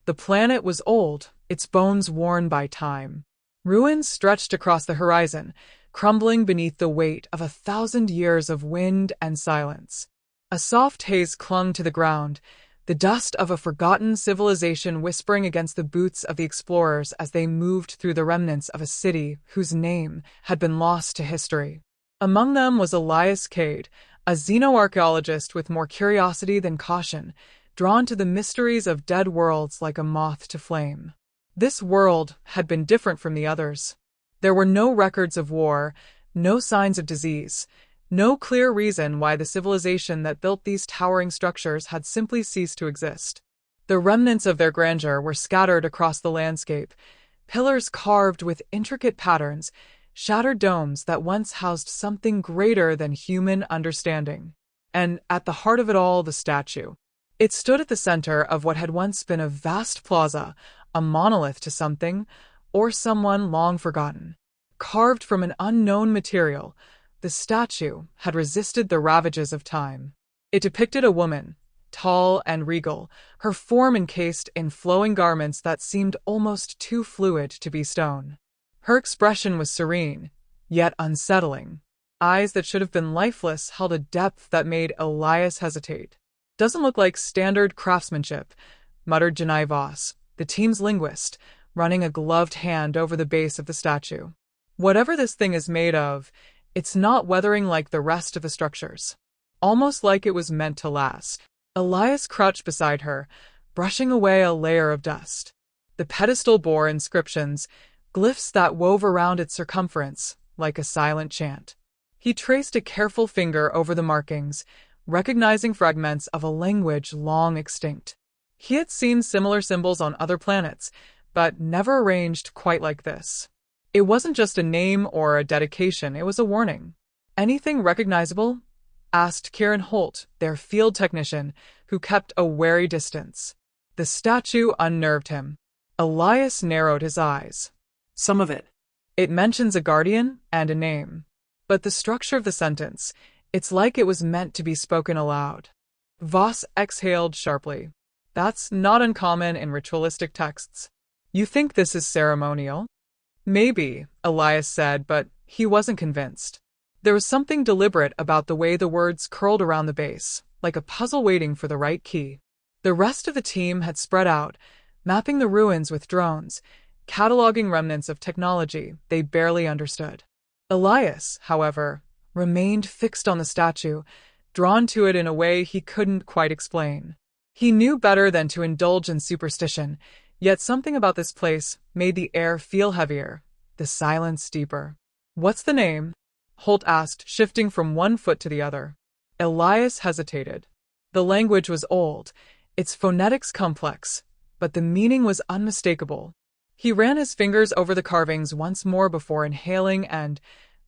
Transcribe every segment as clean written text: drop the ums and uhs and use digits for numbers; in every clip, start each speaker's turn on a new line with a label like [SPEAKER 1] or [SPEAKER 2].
[SPEAKER 1] The planet was old, its bones worn by time. Ruins stretched across the horizon, crumbling beneath the weight of 1,000 years of wind and silence. A soft haze clung to the ground, the dust of a forgotten civilization whispering against the boots of the explorers as they moved through the remnants of a city whose name had been lost to history. Among them was Elias Cade, a xenoarchaeologist with more curiosity than caution, drawn to the mysteries of dead worlds like a moth to flame. This world had been different from the others. There were no records of war, no signs of disease, no clear reason why the civilization that built these towering structures had simply ceased to exist. The remnants of their grandeur were scattered across the landscape, pillars carved with intricate patterns, shattered domes that once housed something greater than human understanding. And at the heart of it all, the statue. It stood at the center of what had once been a vast plaza, a monolith to something, or someone long forgotten. Carved from an unknown material, the statue had resisted the ravages of time. It depicted a woman, tall and regal, her form encased in flowing garments that seemed almost too fluid to be stone. Her expression was serene, yet unsettling. Eyes that should have been lifeless held a depth that made Elias hesitate. "Doesn't look like standard craftsmanship," muttered Janai Voss, the team's linguist, running a gloved hand over the base of the statue. "Whatever this thing is made of, it's not weathering like the rest of the structures. Almost like it was meant to last." Elias crouched beside her, brushing away a layer of dust. The pedestal bore inscriptions, glyphs that wove around its circumference like a silent chant. He traced a careful finger over the markings, recognizing fragments of a language long extinct. He had seen similar symbols on other planets, but never arranged quite like this. It wasn't just a name or a dedication, it was a warning. "Anything recognizable?" asked Kieran Holt, their field technician, who kept a wary distance. The statue unnerved him. Elias narrowed his eyes.
[SPEAKER 2] "Some of it.
[SPEAKER 1] It mentions a guardian and a name. But the structure of the sentence, it's like it was meant to be spoken aloud." Voss exhaled sharply. "That's not uncommon in ritualistic texts. You think this is ceremonial?" "Maybe," Elias said, but he wasn't convinced. There was something deliberate about the way the words curled around the base, like a puzzle waiting for the right key. The rest of the team had spread out, mapping the ruins with drones, cataloging remnants of technology they barely understood. Elias, however, remained fixed on the statue, drawn to it in a way he couldn't quite explain. He knew better than to indulge in superstition, yet something about this place made the air feel heavier, the silence deeper. "What's the name?" Holt asked, shifting from one foot to the other. Elias hesitated. The language was old, its phonetics complex, but the meaning was unmistakable. He ran his fingers over the carvings once more before inhaling and,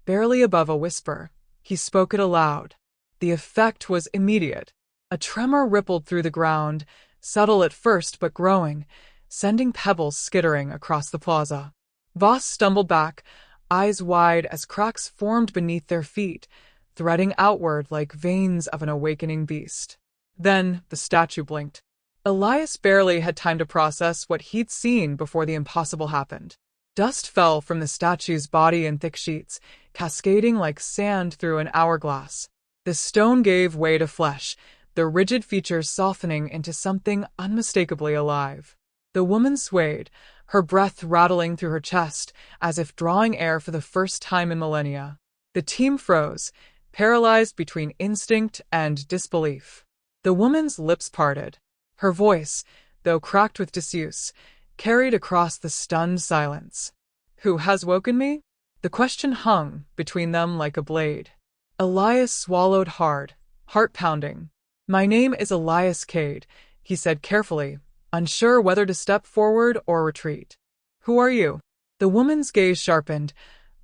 [SPEAKER 1] barely above a whisper, he spoke it aloud. The effect was immediate. A tremor rippled through the ground, subtle at first but growing, sending pebbles skittering across the plaza. Voss stumbled back, eyes wide as cracks formed beneath their feet, threading outward like veins of an awakening beast. Then the statue blinked. Elias barely had time to process what he'd seen before the impossible happened. Dust fell from the statue's body in thick sheets, cascading like sand through an hourglass. The stone gave way to flesh, the rigid features softening into something unmistakably alive. The woman swayed, her breath rattling through her chest, as if drawing air for the first time in millennia. The team froze, paralyzed between instinct and disbelief. The woman's lips parted. Her voice, though cracked with disuse, carried across the stunned silence. "Who has woken me?" The question hung between them like a blade. Elias swallowed hard, heart pounding. "My name is Elias Cade," he said carefully, unsure whether to step forward or retreat. "Who are you?" The woman's gaze sharpened,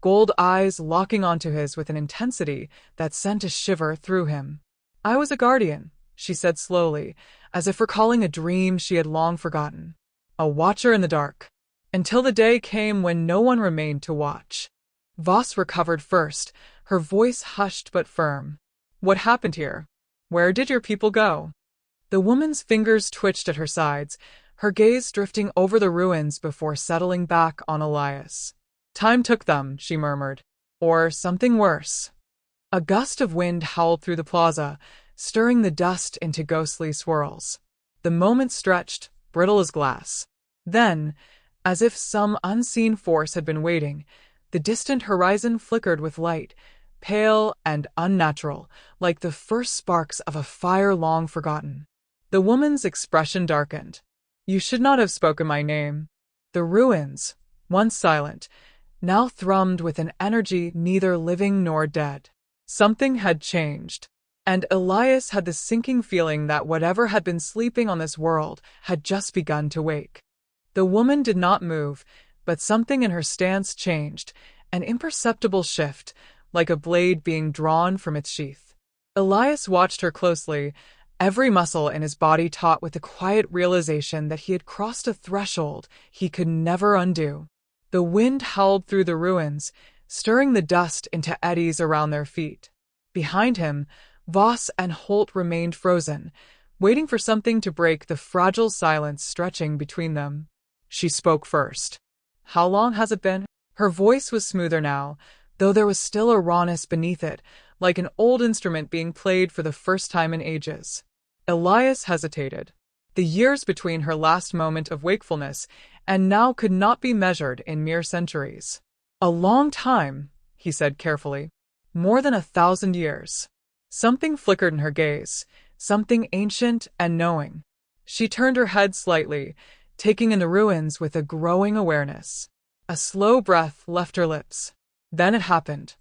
[SPEAKER 1] gold eyes locking onto his with an intensity that sent a shiver through him. "I was a guardian," she said slowly, as if recalling a dream she had long forgotten. "A watcher in the dark. Until the day came when no one remained to watch." Voss recovered first, her voice hushed but firm. "What happened here? Where did your people go?" The woman's fingers twitched at her sides, her gaze drifting over the ruins before settling back on Elias. Time took them, she murmured. Or something worse. A gust of wind howled through the plaza, stirring the dust into ghostly swirls. The moment stretched, brittle as glass. Then, as if some unseen force had been waiting, the distant horizon flickered with light, pale and unnatural, like the first sparks of a fire long forgotten. The woman's expression darkened. You should not have spoken my name. The ruins, once silent, now thrummed with an energy neither living nor dead. Something had changed, and Elias had the sinking feeling that whatever had been sleeping on this world had just begun to wake. The woman did not move, but something in her stance changed, an imperceptible shift, like a blade being drawn from its sheath. Elias watched her closely, every muscle in his body taut with the quiet realization that he had crossed a threshold he could never undo. The wind howled through the ruins, stirring the dust into eddies around their feet. Behind him, Voss and Holt remained frozen, waiting for something to break the fragile silence stretching between them. She spoke first. How long has it been? Her voice was smoother now, though there was still a rawness beneath it, like an old instrument being played for the first time in ages. Elias hesitated. The years between her last moment of wakefulness and now could not be measured in mere centuries. A long time, he said carefully. More than 1,000 years. Something flickered in her gaze, something ancient and knowing. She turned her head slightly, taking in the ruins with a growing awareness. A slow breath left her lips. Then it happened.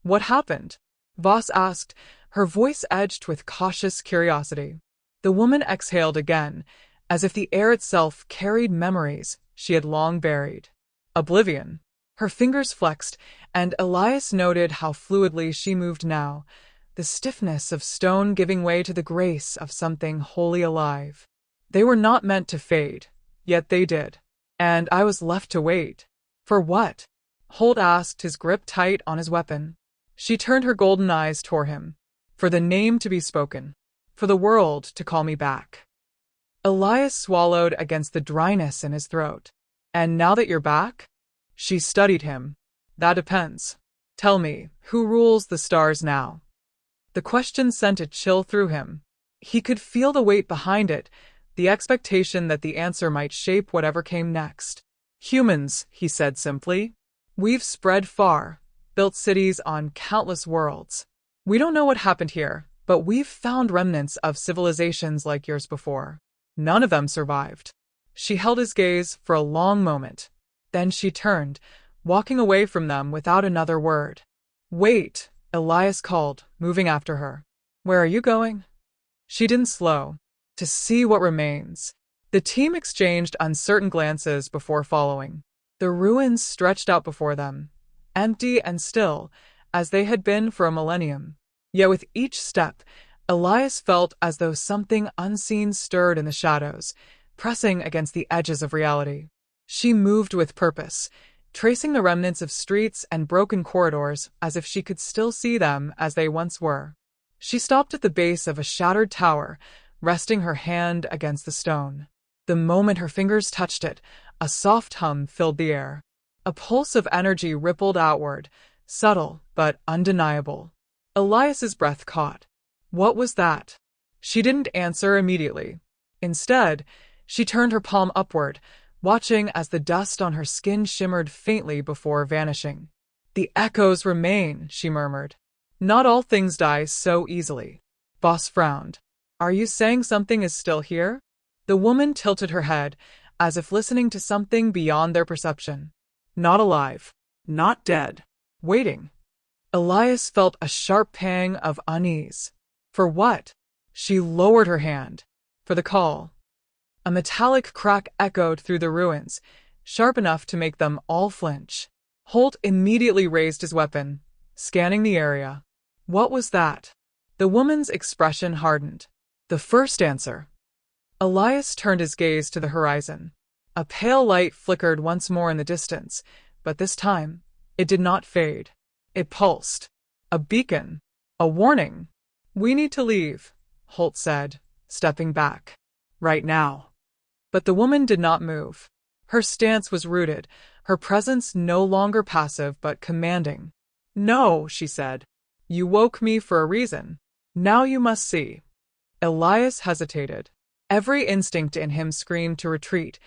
[SPEAKER 1] What happened? Voss asked, her voice edged with cautious curiosity. The woman exhaled again, as if the air itself carried memories she had long buried. Oblivion. Her fingers flexed, and Elias noted how fluidly she moved now, the stiffness of stone giving way to the grace of something wholly alive. They were not meant to fade, yet they did. And I was left to wait. For what? Holt asked, his grip tight on his weapon. She turned her golden eyes toward him. For the name to be spoken. For the world to call me back. Elias swallowed against the dryness in his throat. And now that you're back? She studied him. That depends. Tell me, who rules the stars now? The question sent a chill through him. He could feel the weight behind it, the expectation that the answer might shape whatever came next. Humans, he said simply. We've spread far, built cities on countless worlds. We don't know what happened here, but we've found remnants of civilizations like yours before. None of them survived. She held his gaze for a long moment. Then she turned, walking away from them without another word. Wait, Elias called, moving after her. Where are you going? She didn't slow. To see what remains. The team exchanged uncertain glances before following. The ruins stretched out before them, empty and still, as they had been for a millennium. Yet with each step, Elias felt as though something unseen stirred in the shadows, pressing against the edges of reality. She moved with purpose, tracing the remnants of streets and broken corridors as if she could still see them as they once were. She stopped at the base of a shattered tower, resting her hand against the stone. The moment her fingers touched it, a soft hum filled the air. A pulse of energy rippled outward, subtle but undeniable. Elias's breath caught. What was that? She didn't answer immediately. Instead, she turned her palm upward, watching as the dust on her skin shimmered faintly before vanishing. The echoes remain, she murmured. Not all things die so easily. Voss frowned. Are you saying something is still here? The woman tilted her head, as if listening to something beyond their perception. Not alive. Not dead. Waiting. Elias felt a sharp pang of unease. For what? She lowered her hand. For the call. A metallic crack echoed through the ruins, sharp enough to make them all flinch. Holt immediately raised his weapon, scanning the area. What was that? The woman's expression hardened. The first answer. Elias turned his gaze to the horizon. A pale light flickered once more in the distance, but this time, it did not fade. It pulsed. A beacon. A warning. We need to leave, Holt said, stepping back. Right now. But the woman did not move. Her stance was rooted, her presence no longer passive but commanding. "No," she said. "You woke me for a reason. Now you must see." Elias hesitated. Every instinct in him screamed to retreat,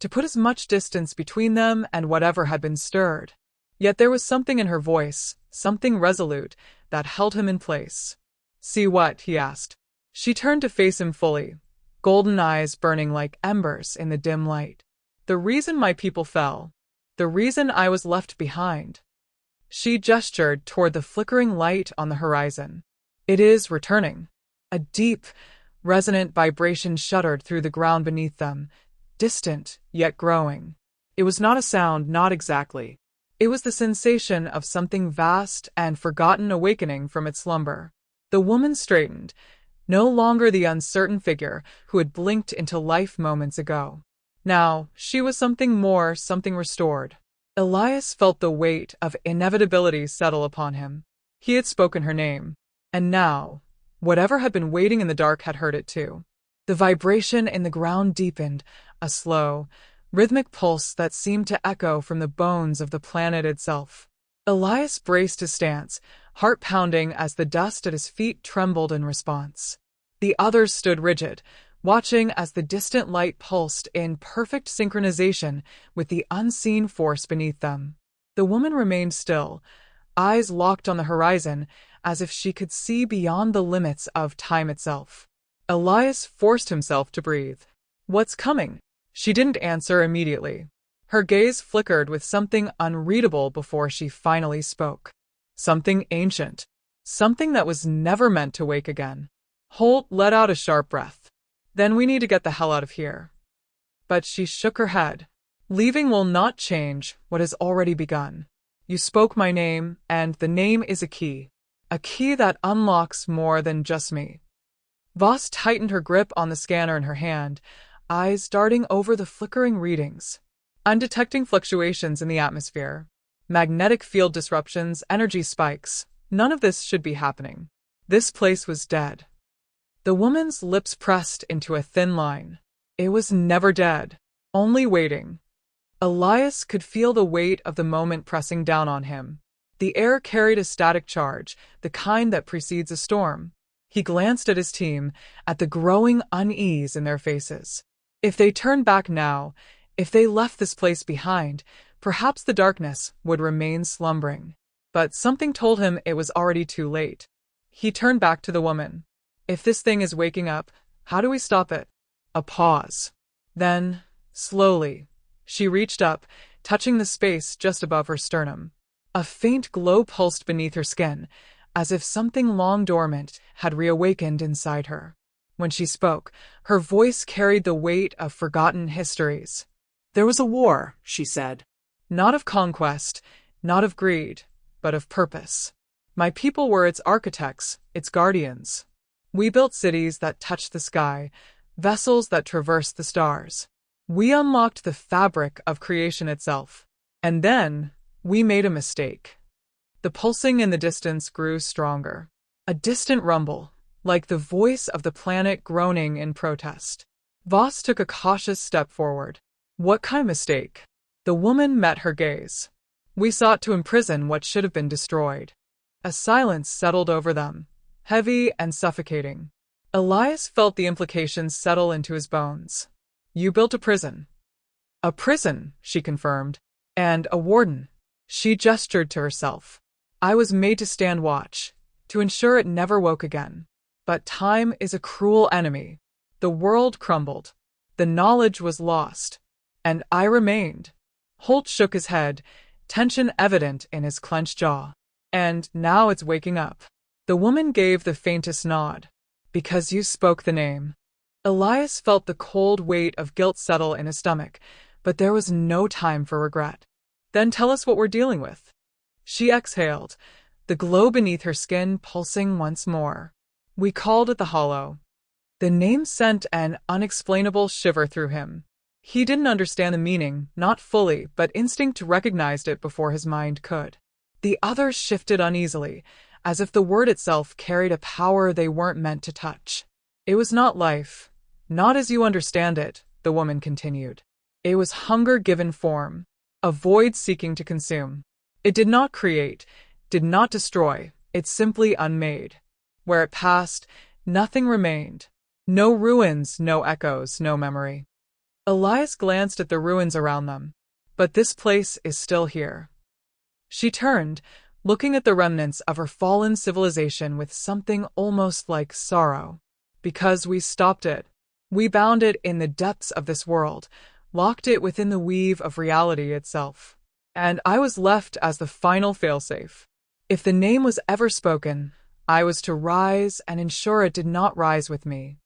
[SPEAKER 1] to put as much distance between them and whatever had been stirred. Yet there was something in her voice, something resolute, that held him in place. "See what?" he asked. She turned to face him fully, golden eyes burning like embers in the dim light. "The reason my people fell. The reason I was left behind." She gestured toward the flickering light on the horizon. "It is returning." A deep, resonant vibration shuddered through the ground beneath them, distant, yet growing. It was not a sound, not exactly. It was the sensation of something vast and forgotten awakening from its slumber. The woman straightened, no longer the uncertain figure who had blinked into life moments ago. Now, she was something more, something restored. Elias felt the weight of inevitability settle upon him. He had spoken her name. And now, whatever had been waiting in the dark had heard it too. The vibration in the ground deepened, a slow, rhythmic pulse that seemed to echo from the bones of the planet itself. Elias braced his stance, heart pounding as the dust at his feet trembled in response. The others stood rigid, watching as the distant light pulsed in perfect synchronization with the unseen force beneath them. The woman remained still, eyes locked on the horizon, as if she could see beyond the limits of time itself. Elias forced himself to breathe. "What's coming?" She didn't answer immediately. Her gaze flickered with something unreadable before she finally spoke. Something ancient. Something that was never meant to wake again. Holt let out a sharp breath. "Then we need to get the hell out of here." But she shook her head. "Leaving will not change what has already begun. You spoke my name, and the name is a key. A key that unlocks more than just me." Voss tightened her grip on the scanner in her hand, eyes darting over the flickering readings. "I'm detecting fluctuations in the atmosphere. Magnetic field disruptions, energy spikes. None of this should be happening. This place was dead." The woman's lips pressed into a thin line. It was never dead, only waiting. Elias could feel the weight of the moment pressing down on him. The air carried a static charge, the kind that precedes a storm. He glanced at his team, at the growing unease in their faces. If they turned back now, if they left this place behind, perhaps the darkness would remain slumbering. But something told him it was already too late. He turned back to the woman. "If this thing is waking up, how do we stop it?" A pause. Then, slowly, she reached up, touching the space just above her sternum. A faint glow pulsed beneath her skin, as if something long dormant had reawakened inside her. When she spoke, her voice carried the weight of forgotten histories. "There was a war," she said. "Not of conquest, not of greed, but of purpose. My people were its architects, its guardians. We built cities that touched the sky, vessels that traversed the stars. We unlocked the fabric of creation itself. And then, we made a mistake." The pulsing in the distance grew stronger. A distant rumble, like the voice of the planet groaning in protest. Voss took a cautious step forward. "What kind of mistake?" The woman met her gaze. "We sought to imprison what should have been destroyed." A silence settled over them, heavy and suffocating. Elias felt the implications settle into his bones. "You built a prison." "A prison," she confirmed. "And a warden." She gestured to herself. "I was made to stand watch, to ensure it never woke again. But time is a cruel enemy." The world crumbled. The knowledge was lost. And I remained. Holt shook his head, tension evident in his clenched jaw. "And now it's waking up." The woman gave the faintest nod. "Because you spoke the name." Elias felt the cold weight of guilt settle in his stomach, but there was no time for regret. "Then tell us what we're dealing with." She exhaled, the glow beneath her skin pulsing once more. "We called it the Hollow." The name sent an unexplainable shiver through him. He didn't understand the meaning, not fully, but instinct recognized it before his mind could. The others shifted uneasily, as if the word itself carried a power they weren't meant to touch. "It was not life, not as you understand it, the woman continued. It was hunger given form, a void seeking to consume. It did not create, did not destroy, it simply unmade. Where it passed, nothing remained. No ruins, no echoes, no memory. Elias glanced at the ruins around them. But this place is still here. She turned, looking at the remnants of her fallen civilization with something almost like sorrow. Because we stopped it. We bound it in the depths of this world, locked it within the weave of reality itself. And I was left as the final failsafe. If the name was ever spoken, I was to rise and ensure it did not rise with me.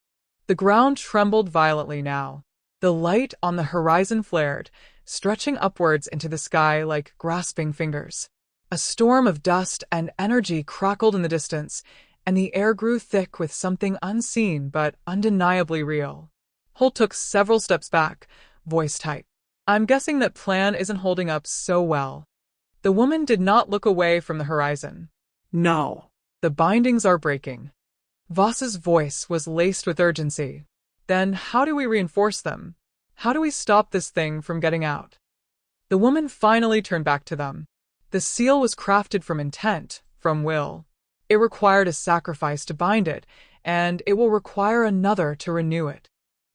[SPEAKER 1] The ground trembled violently now. The light on the horizon flared, stretching upwards into the sky like grasping fingers. A storm of dust and energy crackled in the distance, and the air grew thick with something unseen but undeniably real. Holt took several steps back, voice tight. I'm guessing that plan isn't holding up so well. The woman did not look away from the horizon.
[SPEAKER 2] No.
[SPEAKER 1] The bindings are breaking. Voss's voice was laced with urgency. Then how do we reinforce them? How do we stop this thing from getting out? The woman finally turned back to them. The seal was crafted from intent, from will. It required a sacrifice to bind it, and it will require another to renew it.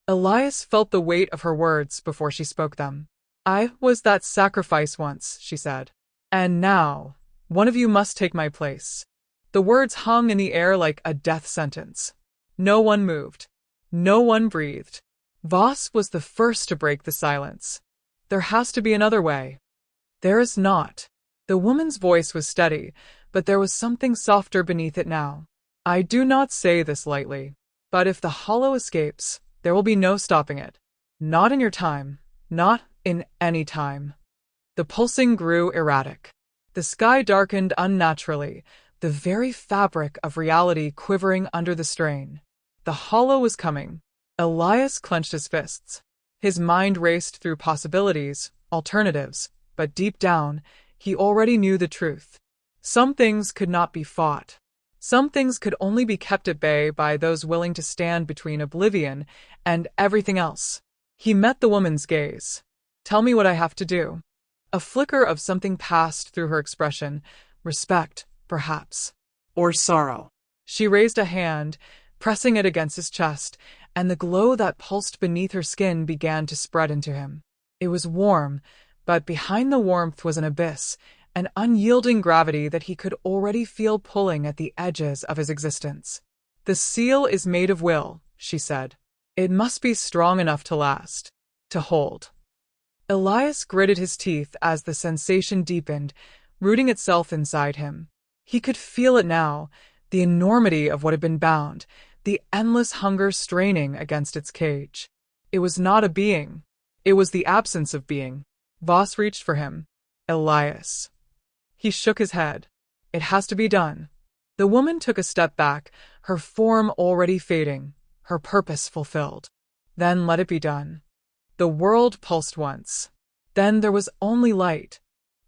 [SPEAKER 1] Elias felt the weight of her words before she spoke them. I was that sacrifice once, she said. And now, one of you must take my place. The words hung in the air like a death sentence. No one moved. No one breathed. Voss was the first to break the silence. There has to be another way. There is not. The woman's voice was steady, but there was something softer beneath it now. I do not say this lightly, but if the hollow escapes, there will be no stopping it. Not in your time. Not in any time. The pulsing grew erratic. The sky darkened unnaturally, the very fabric of reality quivering under the strain. The hollow was coming. Elias clenched his fists. His mind raced through possibilities, alternatives, but deep down, he already knew the truth. Some things could not be fought. Some things could only be kept at bay by those willing to stand between oblivion and everything else. He met the woman's gaze. Tell me what I have to do. A flicker of something passed through her expression. Respect, perhaps.
[SPEAKER 2] Or sorrow.
[SPEAKER 1] She raised a hand, pressing it against his chest, and the glow that pulsed beneath her skin began to spread into him. It was warm, but behind the warmth was an abyss, an unyielding gravity that he could already feel pulling at the edges of his existence. The seal is made of will, she said. It must be strong enough to last, to hold. Elias gritted his teeth as the sensation deepened, rooting itself inside him. He could feel it now, the enormity of what had been bound, the endless hunger straining against its cage. It was not a being. It was the absence of being. Voss reached for him. Elias. He shook his head. It has to be done. The woman took a step back, her form already fading, her purpose fulfilled. Then let it be done. The world pulsed once. Then there was only light.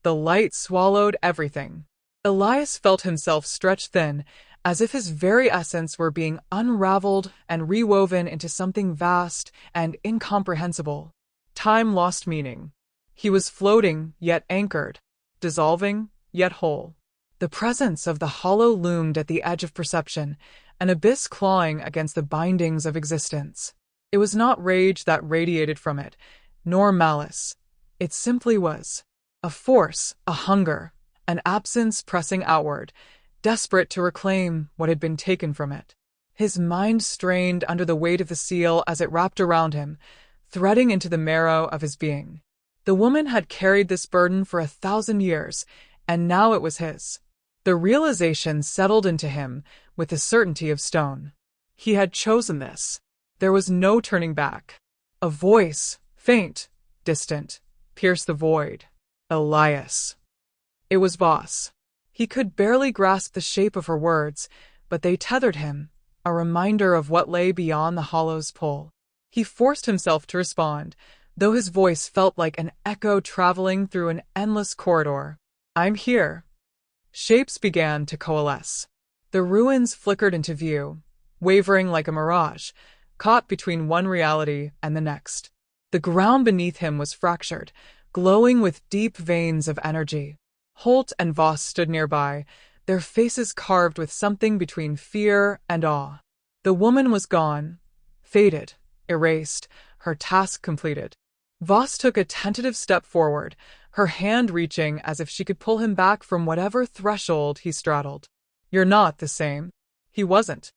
[SPEAKER 1] The light swallowed everything. Elias felt himself stretch thin, as if his very essence were being unraveled and rewoven into something vast and incomprehensible. Time lost meaning. He was floating, yet anchored, dissolving, yet whole. The presence of the hollow loomed at the edge of perception, an abyss clawing against the bindings of existence. It was not rage that radiated from it, nor malice. It simply was. A force, a hunger, an absence pressing outward, desperate to reclaim what had been taken from it. His mind strained under the weight of the seal as it wrapped around him, threading into the marrow of his being. The woman had carried this burden for 1,000 years, and now it was his. The realization settled into him with the certainty of stone. He had chosen this. There was no turning back. A voice, faint, distant, pierced the void. Elias. It was Voss. He could barely grasp the shape of her words, but they tethered him, a reminder of what lay beyond the hollow's pull. He forced himself to respond, though his voice felt like an echo traveling through an endless corridor. I'm here. Shapes began to coalesce. The ruins flickered into view, wavering like a mirage, caught between one reality and the next. The ground beneath him was fractured, glowing with deep veins of energy. Holt and Voss stood nearby, their faces carved with something between fear and awe. The woman was gone, faded, erased, her task completed. Voss took a tentative step forward, her hand reaching as if she could pull him back from whatever threshold he straddled. "You're not the same." He wasn't.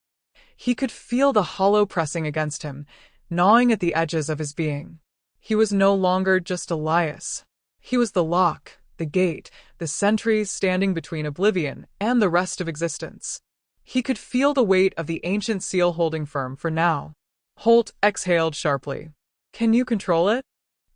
[SPEAKER 1] He could feel the hollow pressing against him, gnawing at the edges of his being. He was no longer just Elias. He was the lock, the gate, the sentries standing between oblivion and the rest of existence. He could feel the weight of the ancient seal holding firm for now. Holt exhaled sharply. "Can you control it?"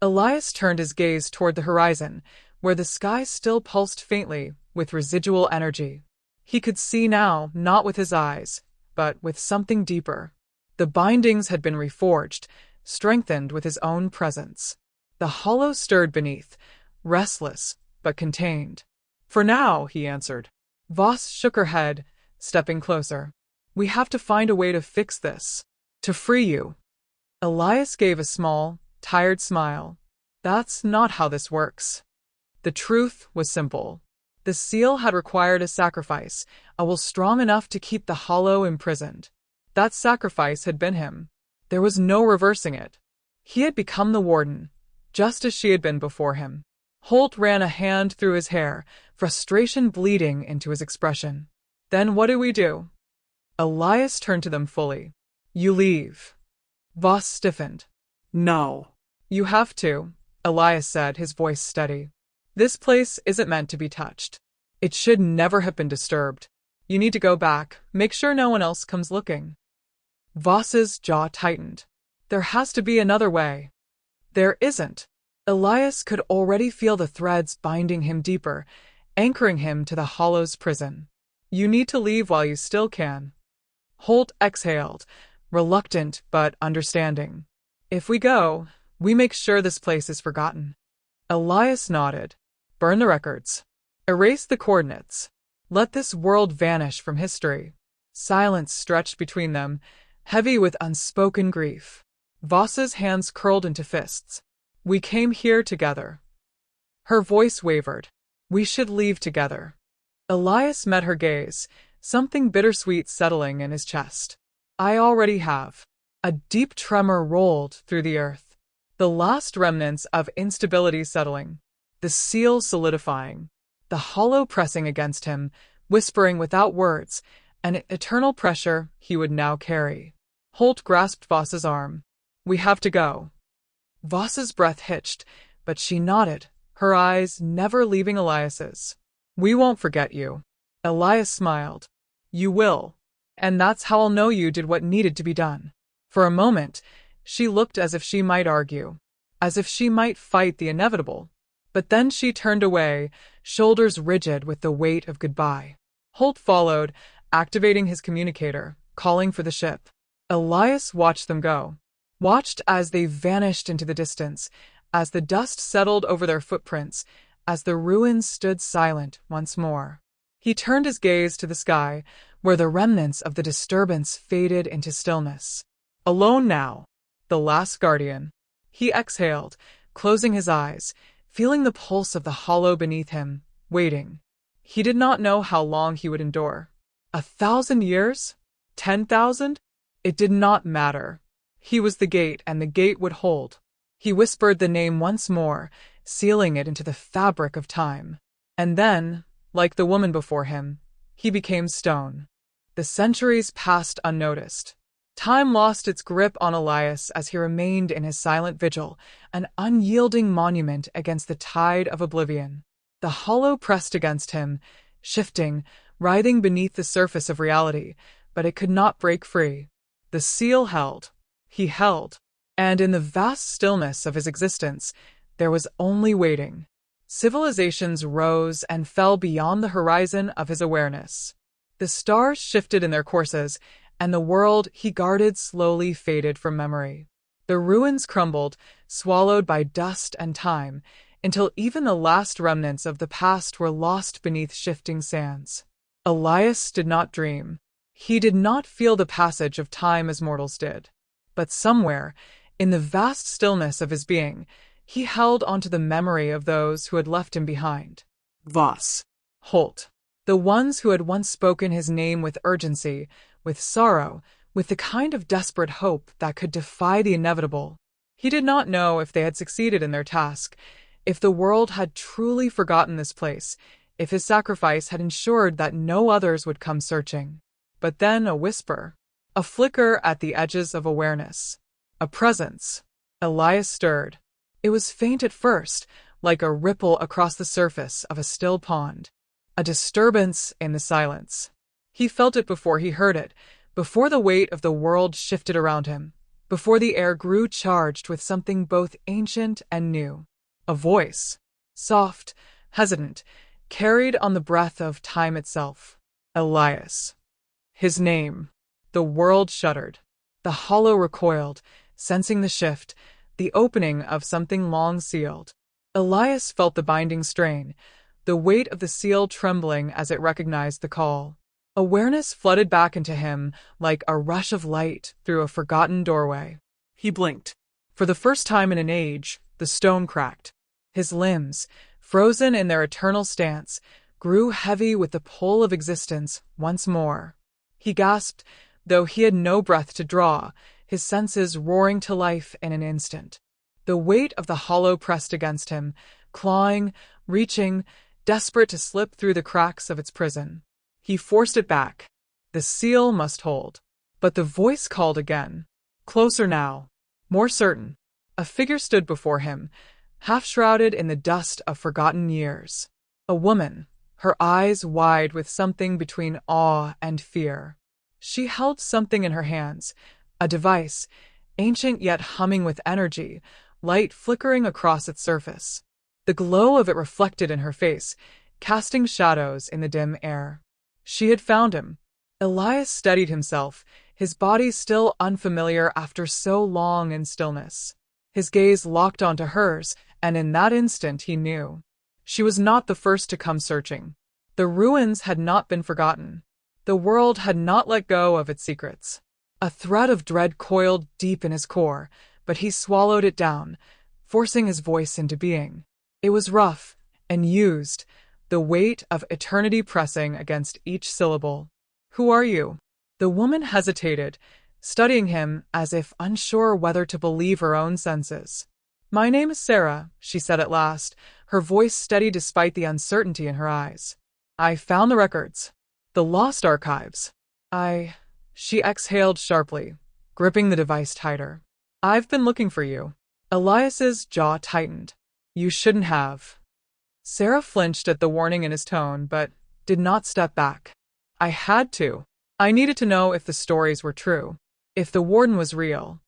[SPEAKER 1] Elias turned his gaze toward the horizon, where the sky still pulsed faintly with residual energy. He could see now, not with his eyes, but with something deeper. The bindings had been reforged, strengthened with his own presence. The hollow stirred beneath, restless, but contained. "For now," he answered. Voss shook her head, stepping closer. "We have to find a way to fix this. To free you." Elias gave a small, tired smile. "That's not how this works." The truth was simple. The seal had required a sacrifice, a will strong enough to keep the hollow imprisoned. That sacrifice had been him. There was no reversing it. He had become the warden, just as she had been before him. Holt ran a hand through his hair, frustration bleeding into his expression. "Then what do we do?" Elias turned to them fully. "You leave." Voss stiffened.
[SPEAKER 2] No.
[SPEAKER 1] "You have to," Elias said, his voice steady. "This place isn't meant to be touched. It should never have been disturbed. You need to go back, make sure no one else comes looking." Voss's jaw tightened. "There has to be another way." "There isn't." Elias could already feel the threads binding him deeper, anchoring him to the hollow's prison. "You need to leave while you still can." Holt exhaled, reluctant but understanding. "If we go, we make sure this place is forgotten." Elias nodded. "Burn the records. Erase the coordinates. Let this world vanish from history." Silence stretched between them, heavy with unspoken grief. Voss's hands curled into fists. "We came here together." Her voice wavered. "We should leave together." Elias met her gaze, something bittersweet settling in his chest. "I already have." A deep tremor rolled through the earth. The last remnants of instability settling. The seal solidifying. The hollow pressing against him, whispering without words, an eternal pressure he would now carry. Holt grasped Voss's arm. "We have to go." Voss's breath hitched, but she nodded, her eyes never leaving Elias's. "We won't forget you." Elias smiled. "You will. And that's how I'll know you did what needed to be done." For a moment, she looked as if she might argue, as if she might fight the inevitable. But then she turned away, shoulders rigid with the weight of goodbye. Holt followed, activating his communicator, calling for the ship. Elias watched them go. Watched as they vanished into the distance, as the dust settled over their footprints, as the ruins stood silent once more. He turned his gaze to the sky, where the remnants of the disturbance faded into stillness. Alone now, the last guardian. He exhaled, closing his eyes, feeling the pulse of the hollow beneath him, waiting. He did not know how long he would endure. 1,000 years? 10,000? It did not matter. He was the gate, and the gate would hold. He whispered the name once more, sealing it into the fabric of time. And then, like the woman before him, he became stone. The centuries passed unnoticed. Time lost its grip on Elias as he remained in his silent vigil, an unyielding monument against the tide of oblivion. The hollow pressed against him, shifting, writhing beneath the surface of reality, but it could not break free. The seal held. He held. And in the vast stillness of his existence, there was only waiting. Civilizations rose and fell beyond the horizon of his awareness. The stars shifted in their courses, and the world he guarded slowly faded from memory. The ruins crumbled, swallowed by dust and time, until even the last remnants of the past were lost beneath shifting sands. Elias did not dream. He did not feel the passage of time as mortals did. But somewhere, In the vast stillness of his being, he held onto the memory of those who had left him behind.
[SPEAKER 2] Voss.
[SPEAKER 1] Holt. The ones who had once spoken his name with urgency, with sorrow, with the kind of desperate hope that could defy the inevitable. He did not know if they had succeeded in their task, if the world had truly forgotten this place, if his sacrifice had ensured that no others would come searching. But then a whisper, a flicker at the edges of awareness, a presence. Elias stirred. It was faint at first, like a ripple across the surface of a still pond, a disturbance in the silence. He felt it before he heard it, before the weight of the world shifted around him, before the air grew charged with something both ancient and new. A voice, soft, hesitant, carried on the breath of time itself. Elias. His name. The world shuddered. The hollow recoiled, sensing the shift, the opening of something long sealed. Elias felt the binding strain, the weight of the seal trembling as it recognized the call. Awareness flooded back into him like a rush of light through a forgotten doorway.
[SPEAKER 2] He blinked.
[SPEAKER 1] For the first time in an age, the stone cracked. His limbs, frozen in their eternal stance, grew heavy with the pull of existence once more. He gasped, though he had no breath to draw, his senses roaring to life in an instant. The weight of the hollow pressed against him, clawing, reaching, desperate to slip through the cracks of its prison. He forced it back. The seal must hold. But the voice called again. Closer now. More certain. A figure stood before him, half-shrouded in the dust of forgotten years. A woman, her eyes wide with something between awe and fear. She held something in her hands, a device, ancient yet humming with energy, light flickering across its surface. The glow of it reflected in her face, casting shadows in the dim air. She had found him. Elias steadied himself, his body still unfamiliar after so long in stillness. His gaze locked onto hers, and in that instant he knew. She was not the first to come searching. The ruins had not been forgotten. The world had not let go of its secrets. A thread of dread coiled deep in his core, but he swallowed it down, forcing his voice into being. It was rough and used, the weight of eternity pressing against each syllable. Who are you? The woman hesitated, studying him as if unsure whether to believe her own senses. My name is Sarah, she said at last, her voice steady despite the uncertainty in her eyes. I found the records. The lost archives. She exhaled sharply, gripping the device tighter. I've been looking for you. Elias's jaw tightened. You shouldn't have. Sarah flinched at the warning in his tone, but did not step back. I had to. I needed to know if the stories were true, if the warden was real.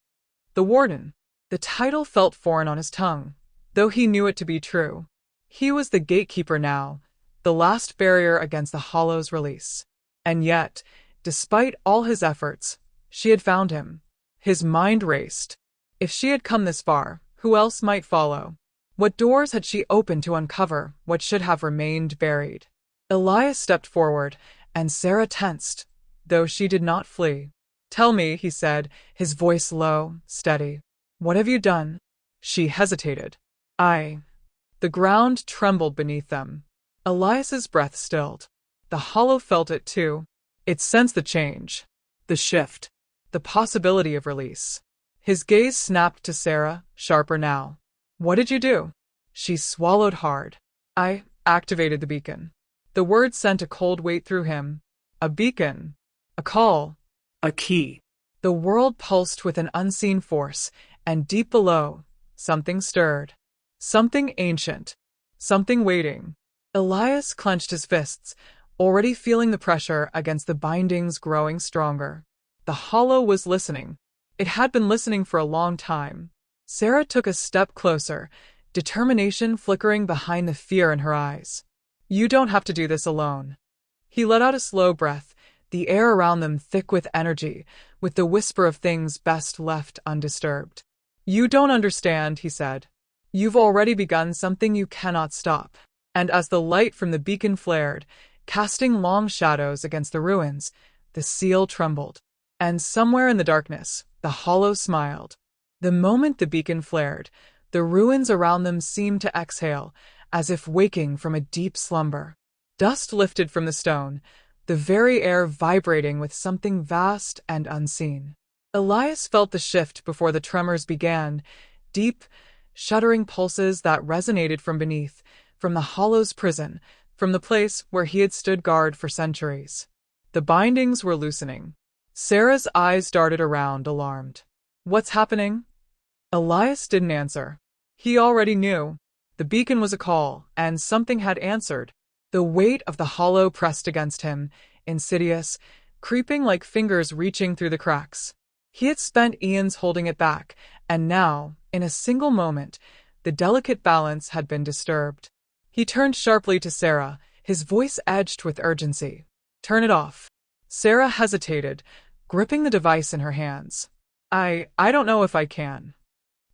[SPEAKER 1] The warden. The title felt foreign on his tongue, though he knew it to be true. He was the gatekeeper now, the last barrier against the Hollow's release. And yet, despite all his efforts, she had found him. His mind raced. If she had come this far, who else might follow? What doors had she opened to uncover what should have remained buried? Elias stepped forward, and Sarah tensed, though she did not flee. Tell me, he said, his voice low, steady. What have you done? She hesitated. The ground trembled beneath them. Elias's breath stilled. The Hollow felt it too. It sensed the change, the shift, the possibility of release. His gaze snapped to Sarah, sharper now. What did you do? She swallowed hard. I activated the beacon. The word sent a cold weight through him. A beacon. A call.
[SPEAKER 2] A key.
[SPEAKER 1] The world pulsed with an unseen force, and deep below, something stirred. Something ancient. Something waiting. Elias clenched his fists, already feeling the pressure against the bindings growing stronger. The Hollow was listening. It had been listening for a long time. Sarah took a step closer, determination flickering behind the fear in her eyes. You don't have to do this alone. He let out a slow breath, the air around them thick with energy, with the whisper of things best left undisturbed. You don't understand, he said. You've already begun something you cannot stop. And as the light from the beacon flared, casting long shadows against the ruins, the seal trembled. And somewhere in the darkness, the Hollow smiled. The moment the beacon flared, the ruins around them seemed to exhale, as if waking from a deep slumber. Dust lifted from the stone, the very air vibrating with something vast and unseen. Elias felt the shift before the tremors began, deep, shuddering pulses that resonated from beneath, from the hollow's prison, from the place where he had stood guard for centuries. The bindings were loosening. Sarah's eyes darted around, alarmed. "What's happening?" Elias didn't answer. He already knew. The beacon was a call, and something had answered. The weight of the hollow pressed against him, insidious, creeping like fingers reaching through the cracks. He had spent eons holding it back, and now, in a single moment, the delicate balance had been disturbed. He turned sharply to Sarah, his voice edged with urgency. "Turn it off." Sarah hesitated, gripping the device in her hands. I don't know if I can."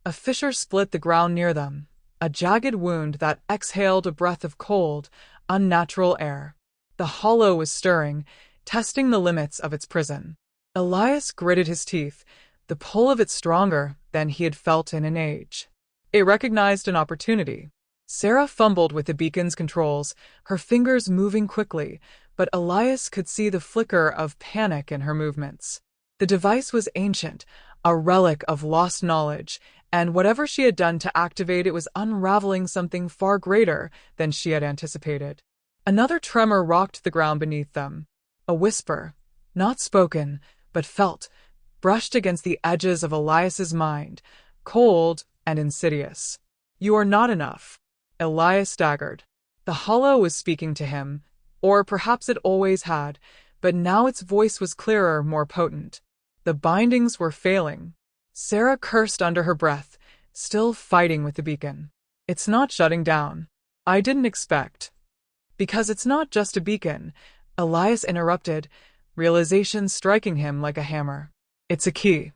[SPEAKER 1] A fissure split the ground near them, a jagged wound that exhaled a breath of cold, unnatural air. The hollow was stirring, testing the limits of its prison. Elias gritted his teeth, the pull of it stronger than he had felt in an age. It recognized an opportunity. Sarah fumbled with the beacon's controls, her fingers moving quickly, but Elias could see the flicker of panic in her movements. The device was ancient, a relic of lost knowledge, and whatever she had done to activate it was unraveling something far greater than she had anticipated. Another tremor rocked the ground beneath them. A whisper, not spoken, but felt, brushed against the edges of Elias's mind, cold and insidious. "You are not enough." Elias staggered. The hollow was speaking to him, or perhaps it always had, but now its voice was clearer, more potent. The bindings were failing. Sarah cursed under her breath, still fighting with the beacon. "It's not shutting down." "I didn't expect." "Because it's not just a beacon," Elias interrupted, realization striking him like a hammer. "It's a key."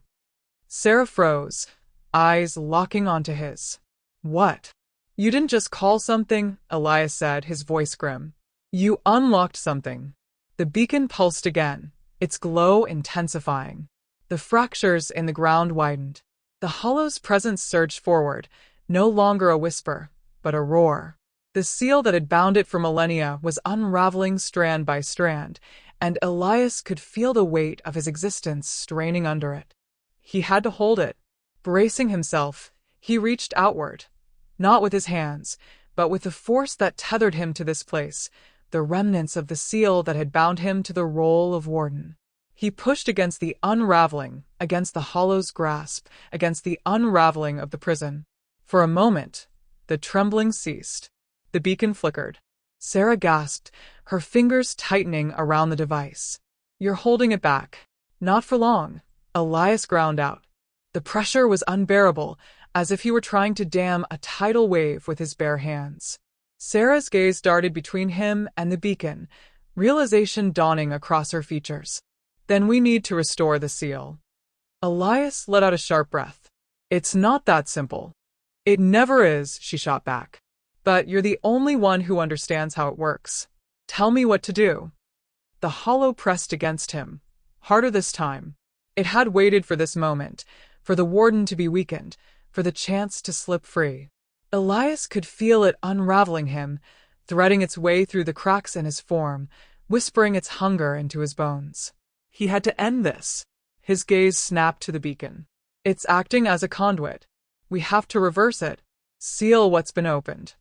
[SPEAKER 1] Sarah froze, eyes locking onto his. "What?" "You didn't just call something," Elias said, his voice grim. "You unlocked something." The beacon pulsed again, its glow intensifying. The fractures in the ground widened. The hollow's presence surged forward, no longer a whisper, but a roar. The seal that had bound it for millennia was unraveling strand by strand, and Elias could feel the weight of his existence straining under it. He had to hold it. Bracing himself, he reached outward, not with his hands, but with the force that tethered him to this place, the remnants of the seal that had bound him to the role of warden. He pushed against the unraveling, against the hollow's grasp, against the unraveling of the prison. For a moment, the trembling ceased. The beacon flickered. Sarah gasped, her fingers tightening around the device. "You're holding it back." "Not for long," Elias ground out. The pressure was unbearable, as if he were trying to dam a tidal wave with his bare hands. Sarah's gaze darted between him and the beacon, realization dawning across her features. "Then we need to restore the seal." Elias let out a sharp breath. "It's not that simple." "It never is," she shot back. "But you're the only one who understands how it works. Tell me what to do." The hollow pressed against him, harder this time. It had waited for this moment, for the warden to be weakened, for the chance to slip free. Elias could feel it unraveling him, threading its way through the cracks in his form, whispering its hunger into his bones. He had to end this. His gaze snapped to the beacon. "It's acting as a conduit. We have to reverse it. Seal what's been opened."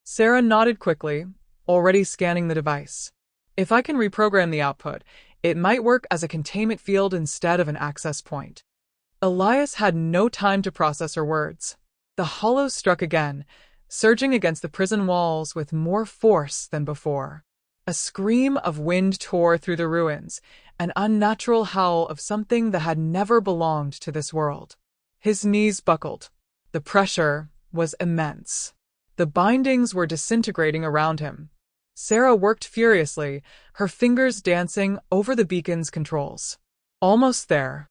[SPEAKER 1] Sarah nodded quickly, already scanning the device. "If I can reprogram the output, it might work as a containment field instead of an access point." Elias had no time to process her words. The hollow struck again, surging against the prison walls with more force than before. A scream of wind tore through the ruins, an unnatural howl of something that had never belonged to this world. His knees buckled. The pressure was immense. The bindings were disintegrating around him. Sarah worked furiously, her fingers dancing over the beacon's controls. Almost there.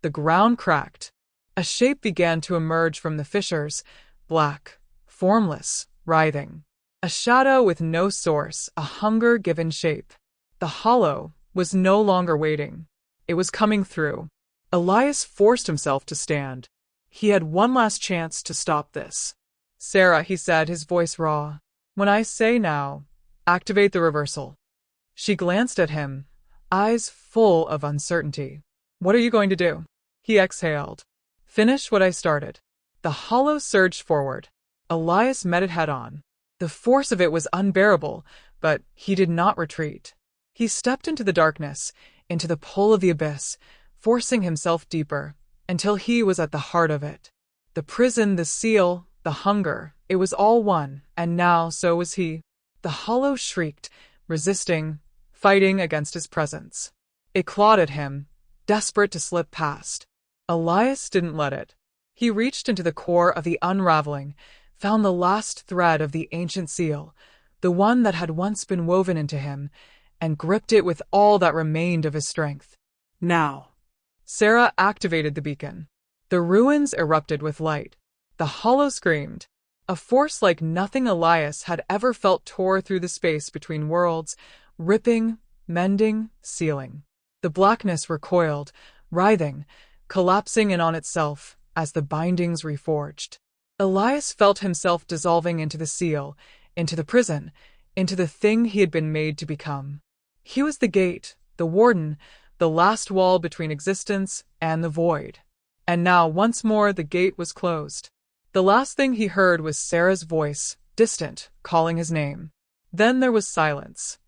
[SPEAKER 1] The ground cracked. A shape began to emerge from the fissures, black, formless, writhing. A shadow with no source, a hunger-given shape. The hollow was no longer waiting. It was coming through. Elias forced himself to stand.
[SPEAKER 2] He had one last chance to stop this.
[SPEAKER 1] Sarah, he said, his voice raw. When I say now, activate the reversal. She glanced at him, eyes full of uncertainty. What are you going to do? He exhaled. Finish what I started. The hollow surged forward. Elias met it head-on. The force of it was unbearable, but he did not retreat. He stepped into the darkness, into the pull of the abyss, forcing himself deeper, until he was at the heart of it. The prison, the seal, the hunger, it was all one, and now so was he. The hollow shrieked, resisting, fighting against his presence. It clawed at him, desperate to slip past. Elias didn't let it. He reached into the core of the unraveling, found the last thread of the ancient seal, the one that had once been woven into him, and gripped it with all that remained of his strength.
[SPEAKER 2] Now.
[SPEAKER 1] Sarah activated the beacon. The ruins erupted with light. The hollow screamed. A force like nothing Elias had ever felt tore through the space between worlds, ripping, mending, sealing. The blackness recoiled, writhing, collapsing in on itself as the bindings reforged. Elias felt himself dissolving into the seal, into the prison, into the thing he had been made to become. He was the gate, the warden, the last wall between existence and the void. And now, once more, the gate was closed. The last thing he heard was Sarah's voice, distant, calling his name. Then there was silence.